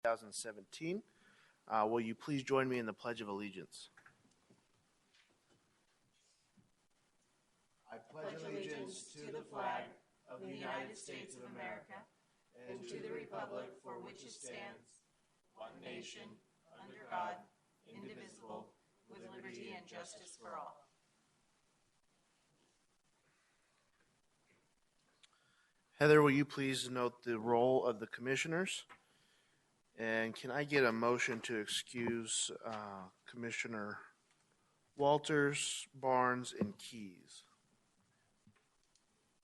2017. Will you please join me in the Pledge of Allegiance? I pledge allegiance to the flag of the United States of America and to the republic for which it stands, one nation, under God, indivisible, with liberty and justice for all. Heather, will you please note the role of the commissioners? And can I get a motion to excuse Commissioner Walters, Barnes, and Keys?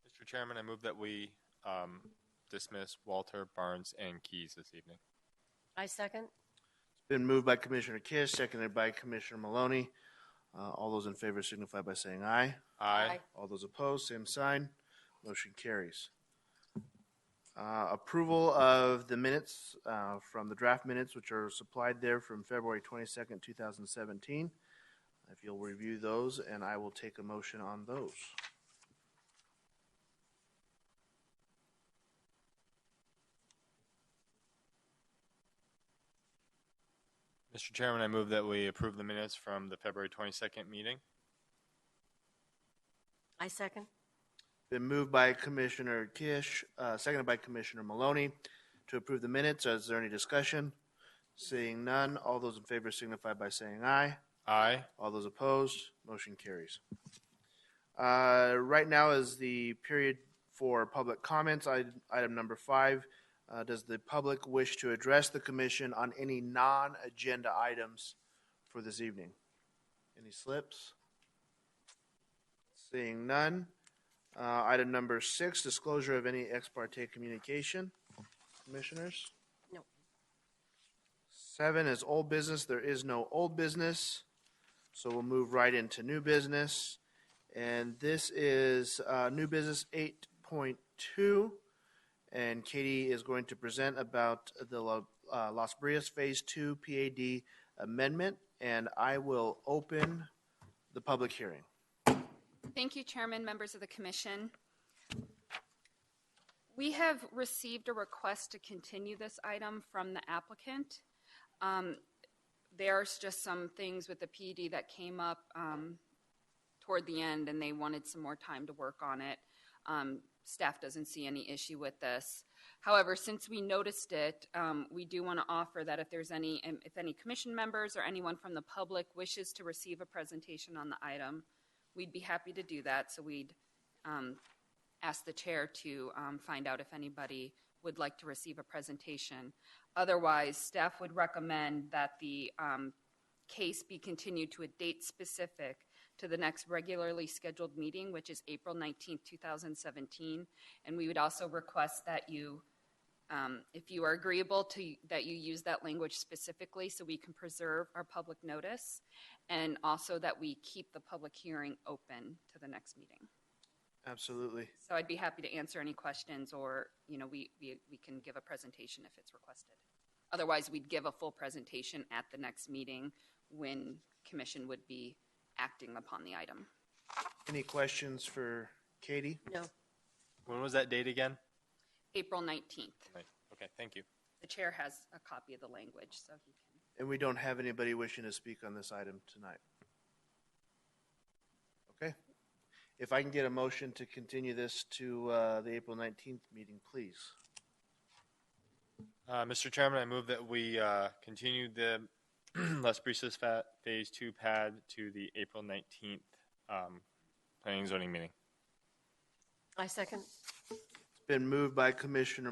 Mr. Chairman, I move that we dismiss Walter, Barnes, and Keys this evening. I second. It's been moved by Commissioner Kish, seconded by Commissioner Maloney. All those in favor signify by saying aye. Aye. All those opposed, same sign. Motion carries. Approval of the minutes from the draft minutes, which are supplied there from February 22nd, 2017. If you'll review those, and I will take a motion on those. Mr. Chairman, I move that we approve the minutes from the February 22nd meeting. I second. Been moved by Commissioner Kish, seconded by Commissioner Maloney to approve the minutes. Is there any discussion? Seeing none, all those in favor signify by saying aye. Aye. All those opposed, motion carries. Right now is the period for public comments. Item number 5. Does the public wish to address the commission on any non-agenda items for this evening? Any slips? Seeing none. Item number 6, disclosure of any ex parte communication. Commissioners? No. 7 is old business. There is no old business. So we'll move right into new business. And this is new business 8.2. And Katie is going to present about the Las Brias Phase 2 PAD amendment. And I will open the public hearing. Thank you, Chairman, members of the Commission. We have received a request to continue this item from the applicant. There's just some things with the PED that came up toward the end, and they wanted some more time to work on it. Staff doesn't see any issue with this. However, since we noticed it, we do want to offer that if any commission members or anyone from the public wishes to receive a presentation on the item, we'd be happy to do that. So we'd ask the chair to find out if anybody would like to receive a presentation. Otherwise, staff would recommend that the case be continued to a date specific to the next regularly scheduled meeting, which is April 19th, 2017. And we would also request that you, if you are agreeable to that, you use that language specifically so we can preserve our public notice, and also that we keep the public hearing open to the next meeting. Absolutely. So I'd be happy to answer any questions, or we can give a presentation if it's requested. Otherwise, we'd give a full presentation at the next meeting when Commission would be acting upon the item. Any questions for Katie? No. When was that date again? April 19th. Right. Okay, thank you. The chair has a copy of the language, so he can. And we don't have anybody wishing to speak on this item tonight. Okay. If I can get a motion to continue this to the April 19th meeting, please. Mr. Chairman, I move that we continue the Las Brias Phase 2 PAD to the April 19th Planning and Zoning meeting. I second. It's been moved by Commissioner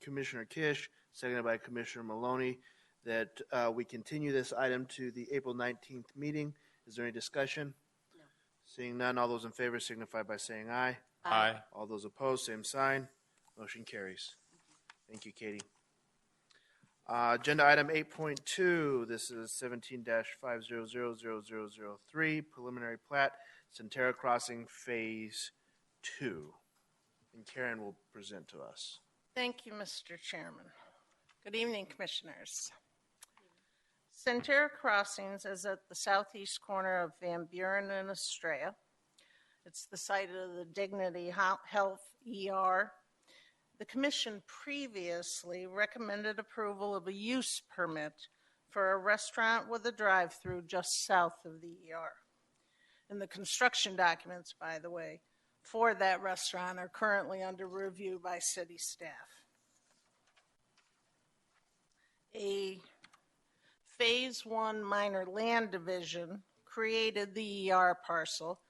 Commissioner Kish, seconded by Commissioner Maloney, that we continue this item to the April 19th meeting. Is there any discussion? No. Seeing none, all those in favor signify by saying aye. Aye. All those opposed, same sign. Motion carries. Thank you, Katie. Agenda item 8.2. This is 17-5000003, preliminary plat, Centera Crossing Phase 2. And Karen will present to us. Thank you, Mr. Chairman. Good evening, Commissioners. Centera Crossings is at the southeast corner of Van Buren and Estrella. It's the site of the Dignity Health ER The Commission previously recommended approval of a use permit for a restaurant with a drive-through just south of the ER. And the construction documents, by the way, for that restaurant are currently under review by city staff. A Phase 1 minor land division created the ER parcel,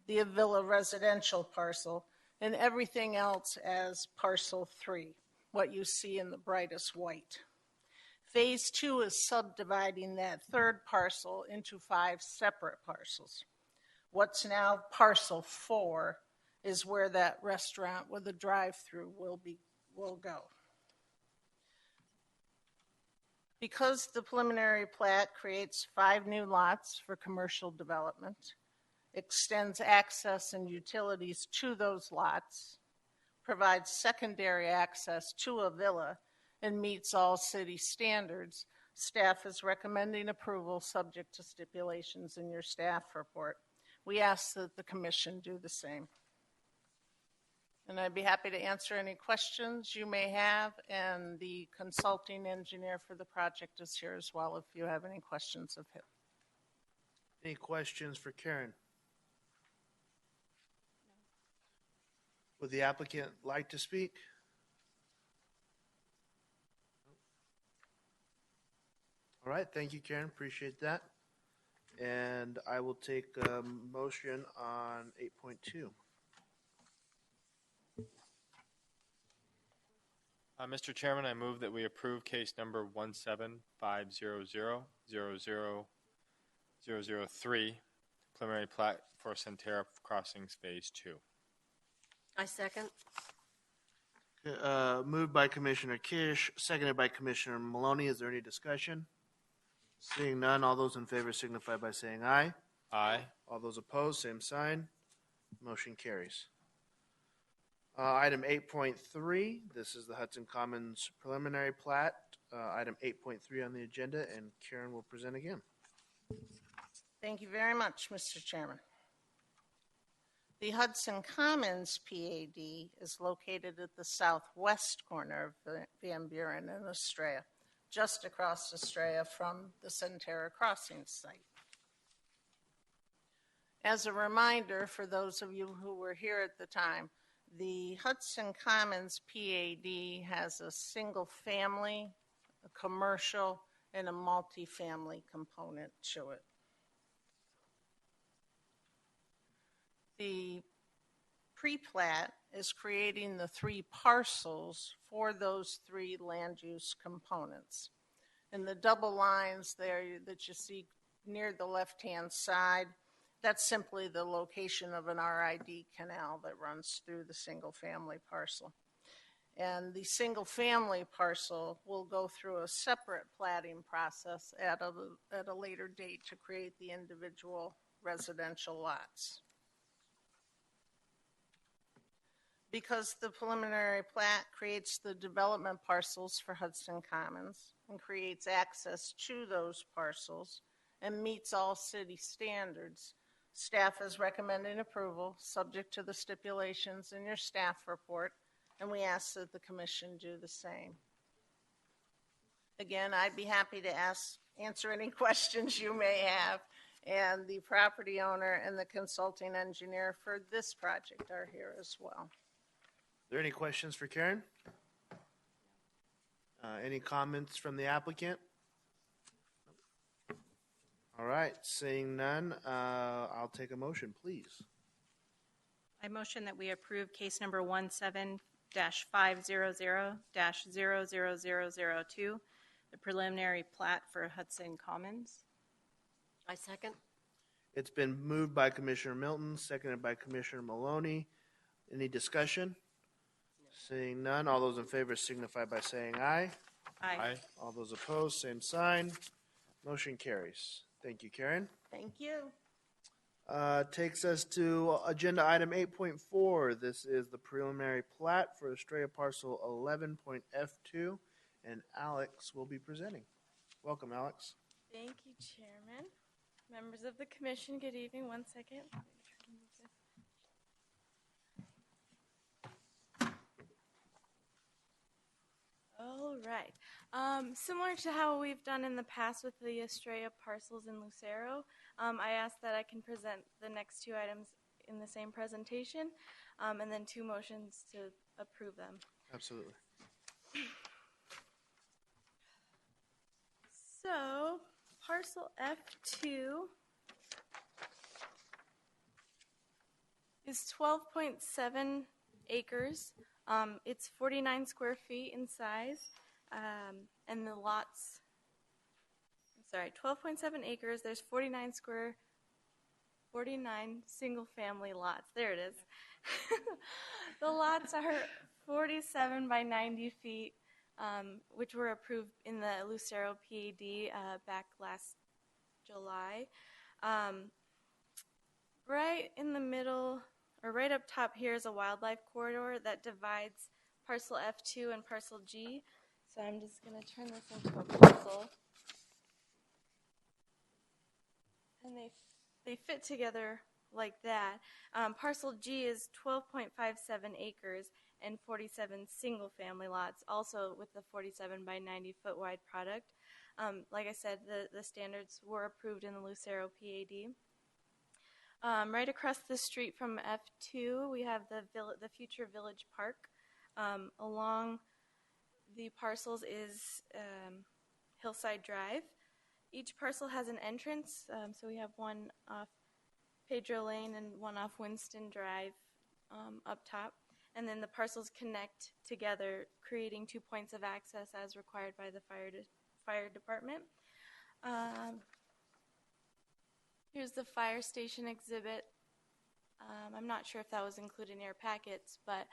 the Avila residential parcel, and everything else as parcel 3, what you see in the brightest white. Phase 2 is subdividing that third parcel into 5 separate parcels. What's now parcel 4 is where that restaurant with a drive-through will go. Because the preliminary plat creates 5 new lots for commercial development, extends access and utilities to those lots, provides secondary access to a villa, and meets all city standards, staff is recommending approval subject to stipulations in your staff report. We ask that the Commission do the same. And I'd be happy to answer any questions you may have, and the consulting engineer for the project is here as well if you have any questions of him. Any questions for Karen? Would the applicant like to speak? All right, thank you, Karen. Appreciate that. And I will take a motion on 8.2. Mr. Chairman, I move that we approve case number 175000003, preliminary plat for Centera Crossings Phase 2. I second. Moved by Commissioner Kish, seconded by Commissioner Maloney. Is there any discussion? Seeing none, all those in favor signify by saying aye. Aye. All those opposed, same sign. Motion carries. Item 8.3, this is the Hudson Commons preliminary plat. Item 8.3 on the agenda, and Karen will present again. Thank you very much, Mr. Chairman. The Hudson Commons PAD is located at the southwest corner of Van Buren and Estrella, just across Estrella from the Centera Crossings site. As a reminder, for those of you who were here at the time, the Hudson Commons PAD has a single family, a commercial, and a multifamily component to it. The pre-plat is creating the 3 parcels for those 3 land use components. And the double lines there that you see near the left-hand side, that's simply the location of an RID canal that runs through the single-family parcel. And the single-family parcel will go through a separate platting process at a later date to create the individual residential lots. Because the preliminary plat creates the development parcels for Hudson Commons and creates access to those parcels and meets all city standards, staff is recommending approval subject to the stipulations in your staff report, and we ask that the Commission do the same. Again, I'd be happy to answer any questions you may have, and the property owner and the consulting engineer for this project are here as well. Are there any questions for Karen? Any comments from the applicant? All right, seeing none, I'll take a motion, please. I motion that we approve case number 17-500-00002, the preliminary plat for Hudson Commons. I second. It's been moved by Commissioner Milton, seconded by Commissioner Maloney. Any discussion? Seeing none, all those in favor signify by saying aye. Aye. All those opposed, same sign. Motion carries. Thank you, Karen. Thank you. Takes us to agenda item 8.4. This is the preliminary plat for Estrella parcel 11.F2, and Alex will be presenting. Welcome, Alex. Thank you, Chairman. Members of the Commission, good evening. One second. All right. Similar to how we've done in the past with the Estrella parcels in Lucero, I asked that I can present the next two items in the same presentation, and then two motions to approve them. Absolutely. So, parcel F2 is 12.7 acres. It's 49 square feet in size, and the lots, 12.7 acres. There's 49 single-family lots. There it is. The lots are 47 by 90 feet, which were approved in the Lucero PAD back last July. Right in the middle, or right up top here, is a wildlife corridor that divides parcel F2 and parcel G. So I'm just going to turn this into a parcel. And they fit together like that. Parcel G is 12.57 acres and 47 single-family lots, also with the 47 by 90 foot wide product. Like I said, the standards were approved in the Lucero PAD. Right across the street from F2, we have the future Village Park. Along the parcels is Hillside Drive. Each parcel has an entrance, so we have one off Pedro Lane and one off Winston Drive up top. And then the parcels connect together, creating 2 points of access as required by the fire department. Here's the fire station exhibit. I'm not sure if that was included in your packets, but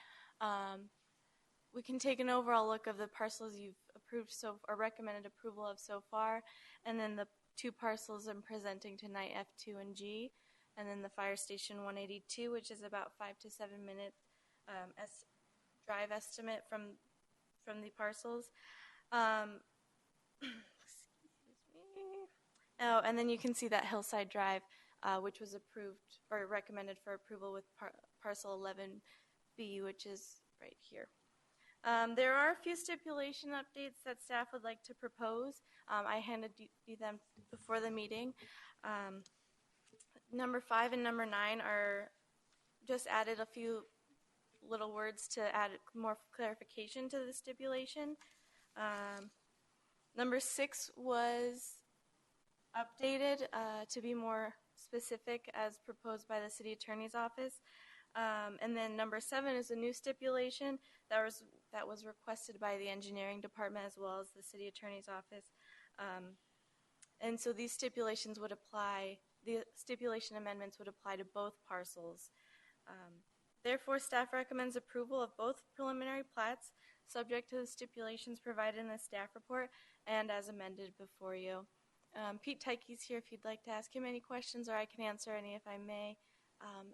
we can take an overall look of the parcels you've approved or recommended approval of so far, and then the two parcels I'm presenting tonight, F2 and G, and then the fire station 182, which is about 5 to 7 minute drive estimate from the parcels. Excuse me. Oh, and then you can see that Hillside Drive, which was approved or recommended for approval with parcel 11B, which is right here. There are a few stipulation updates that staff would like to propose. I handed you them before the meeting. Number 5 and number 9 are just added a few little words to add more clarification to the stipulation. Number 6 was updated to be more specific as proposed by the city attorney's office. And then number 7 is a new stipulation that was requested by the engineering department as well as the city attorney's office. And so these stipulations would apply, the stipulation amendments would apply to both parcels. Therefore, staff recommends approval of both preliminary plats subject to the stipulations provided in the staff report and as amended before you. Pete Tyke's here if you'd like to ask him any questions, or I can answer any if I may.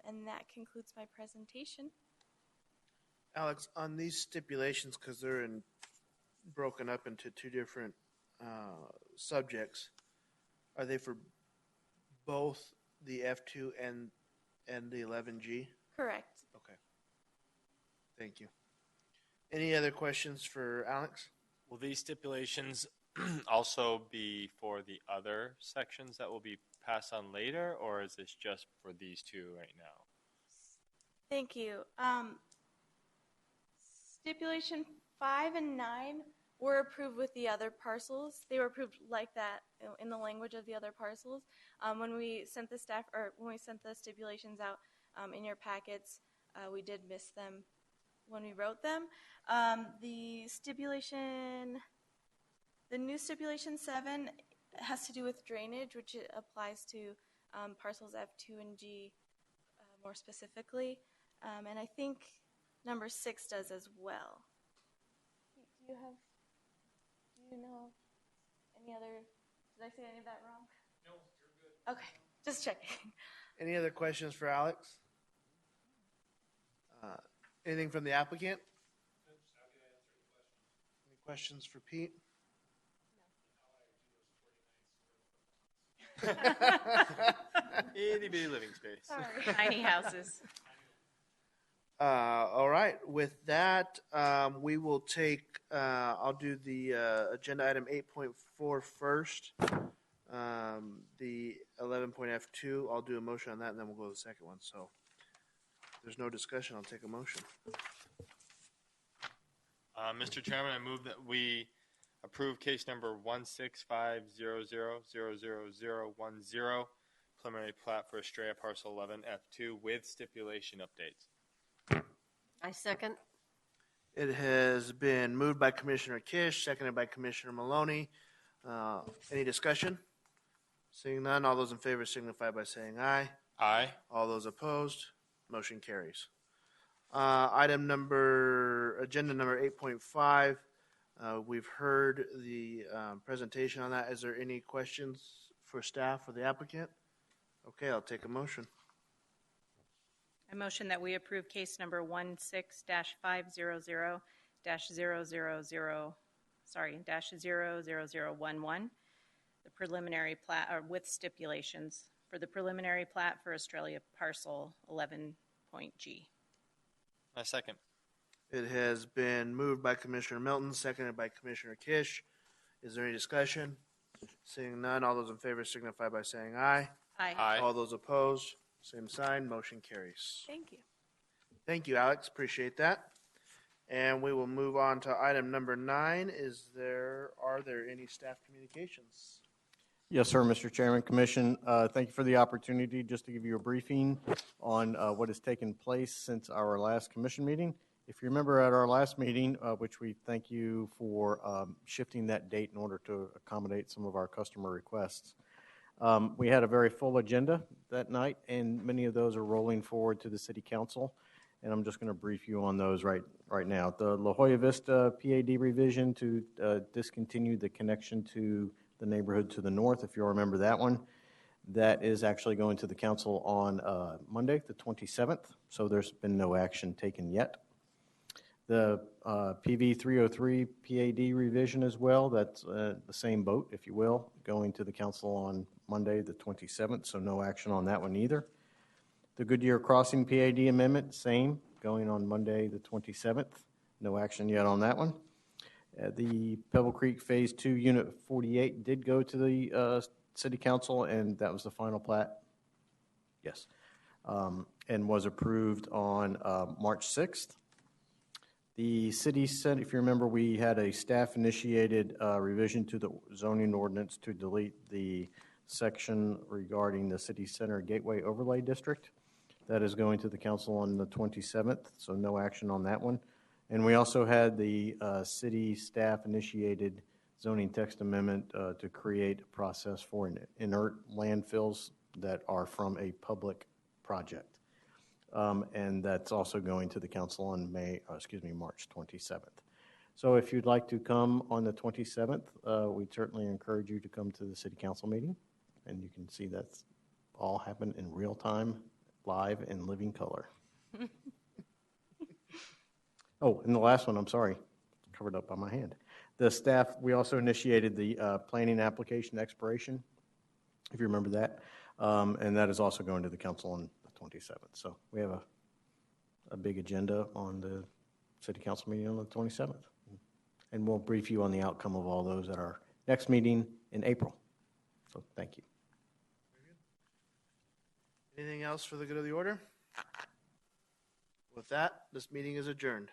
And that concludes my presentation. Alex, on these stipulations, because they're broken up into two different subjects, are they for both the F2 and the 11G? Correct. Okay. Thank you. Any other questions for Alex? Will these stipulations also be for the other sections that will be passed on later, or is this just for these two right now? Thank you. Stipulation 5 and 9 were approved with the other parcels. They were approved like that in the language of the other parcels. When we sent the stipulations out in your packets, we did miss them when we wrote them. The new stipulation 7 has to do with drainage, which applies to parcels F2 and G more specifically. And I think number 6 does as well. Do you know any other, did I say any of that wrong? No, you're good. Okay, just checking. Any other questions for Alex? Anything from the applicant? Any questions for Pete? Itty bitty living space. Sorry. Tiny houses. All right. With that, we will take, I'll do the agenda item 8.4 first. The 11.F2, I'll do a motion on that, and then we'll go to the second one. So if there's no discussion, I'll take a motion. Mr. Chairman, I move that we approve case number 16500000010, preliminary plat for Estrella Parcel 11F2 with stipulation updates. I second. It has been moved by Commissioner Kish, seconded by Commissioner Maloney. Any discussion? Seeing none, all those in favor signify by saying aye. Aye. All those opposed, motion carries. Agenda number 8.5. We've heard the presentation on that. Is there any questions for staff or the applicant? Okay, I'll take a motion. I motion that we approve case number 16-500-000, -00011, the preliminary plat, or with stipulations for the preliminary plat for Estrella Parcel 11.G. I second. It has been moved by Commissioner Milton, seconded by Commissioner Kish. Is there any discussion? Seeing none, all those in favor signify by saying aye. Aye. Aye. All those opposed, same sign, motion carries. Thank you. Thank you, Alex. Appreciate that. And we will move on to item number 9. Are there any staff communications? Yes, sir, Mr. Chairman, Commission. Thank you for the opportunity just to give you a briefing on what has taken place since our last commission meeting. If you remember at our last meeting, which we thank you for shifting that date in order to accommodate some of our customer requests. We had a very full agenda that night, and many of those are rolling forward to the City Council, and I'm just going to brief you on those right now. The La Jolla Vista PAD revision to discontinue the connection to the neighborhood to the north, if you'll remember that one. That is actually going to the council on Monday, the 27th, so there's been no action taken yet. The PV 303 PAD revision as well, that's the same boat, if you will, going to the council on Monday, the 27th, so no action on that one either. The Goodyear Crossing PAD amendment, same, going on Monday, the 27th, no action yet on that one. The Pebble Creek Phase 2 Unit 48 did go to the City Council, and that was the final plat, yes, and was approved on March 6th. The city sent, if you remember, we had a staff-initiated revision to the zoning ordinance to delete the section regarding the city center gateway overlay district. That is going to the council on the 27th, so no action on that one. And we also had the city staff-initiated zoning text amendment to create a process for inert landfills that are from a public project. And that's also going to the council on March 27th. So if you'd like to come on the 27th, we'd certainly encourage you to come to the city council meeting, and you can see that's all happened in real time, live in living color. Oh, and the last one, I'm sorry, covered up by my hand. The staff, we also initiated the planning application expiration, if you remember that, and that is also going to the council on 27th. So we have a big agenda on the city council meeting on the 27th. And we'll brief you on the outcome of all those at our next meeting in April. So thank you. Anything else for the good of the order? With that, this meeting is adjourned.